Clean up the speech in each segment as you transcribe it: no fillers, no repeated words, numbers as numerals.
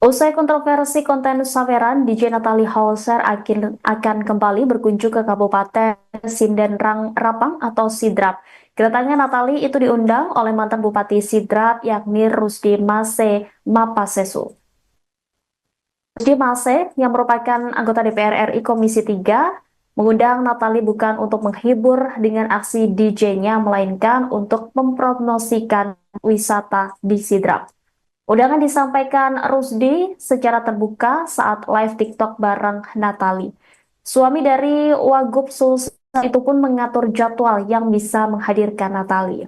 Usai kontroversi konten saweran, DJ Natalie Hauser akan kembali berkunjung ke Kabupaten Sindenrang Rapang atau Sidrap. Kedatangan Natalie itu diundang oleh mantan Bupati Sidrap yakni Rusdi Mase Mapasesu. Rusdi Mase yang merupakan anggota DPR RI Komisi 3 mengundang Natalie bukan untuk menghibur dengan aksi DJ-nya melainkan untuk mempromosikan wisata di Sidrap. Undangan disampaikan Rusdi secara terbuka saat live TikTok bareng Natalie. Suami dari Wagub Sulsel itu pun mengatur jadwal yang bisa menghadirkan Natalie.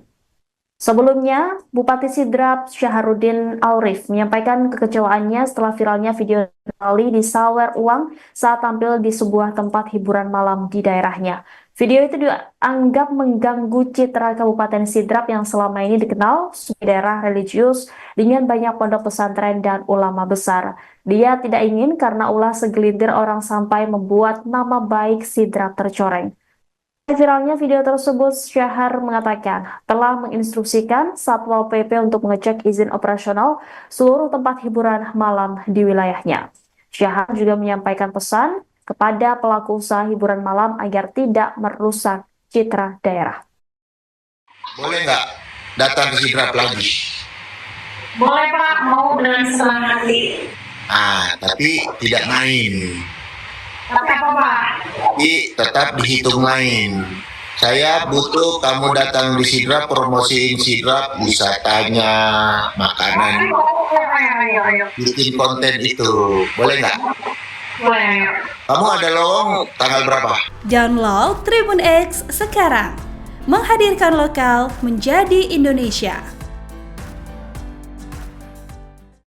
Sebelumnya, Bupati Sidrap Syaharudin Aurif menyampaikan kekecewaannya setelah viralnya video Natalie disawer uang saat tampil di sebuah tempat hiburan malam di daerahnya. Video itu dianggap mengganggu citra Kabupaten Sidrap yang selama ini dikenal sebagai daerah religius dengan banyak pondok pesantren dan ulama besar. Dia tidak ingin karena ulah segelintir orang sampai membuat nama baik Sidrap tercoreng. Viralnya video tersebut, Syahar mengatakan telah menginstruksikan Satpol PP untuk mengecek izin operasional seluruh tempat hiburan malam di wilayahnya. Syahar juga menyampaikan pesan kepada pelaku usaha hiburan malam agar tidak merusak citra daerah. Boleh nggak datang ke Sidrap lagi? Boleh Pak, mau dengan senang hati. Tapi tidak main. Tapi apa Pak? Tapi tetap dihitung main. Saya butuh kamu datang di Sidrap, promosiin Sidrap, wisatanya, makanan, Ayo. bikin konten itu. Boleh nggak? Boleh, ayo. Kamu ada lowong tanggal berapa? Download Tribun X sekarang. Menghadirkan lokal menjadi Indonesia.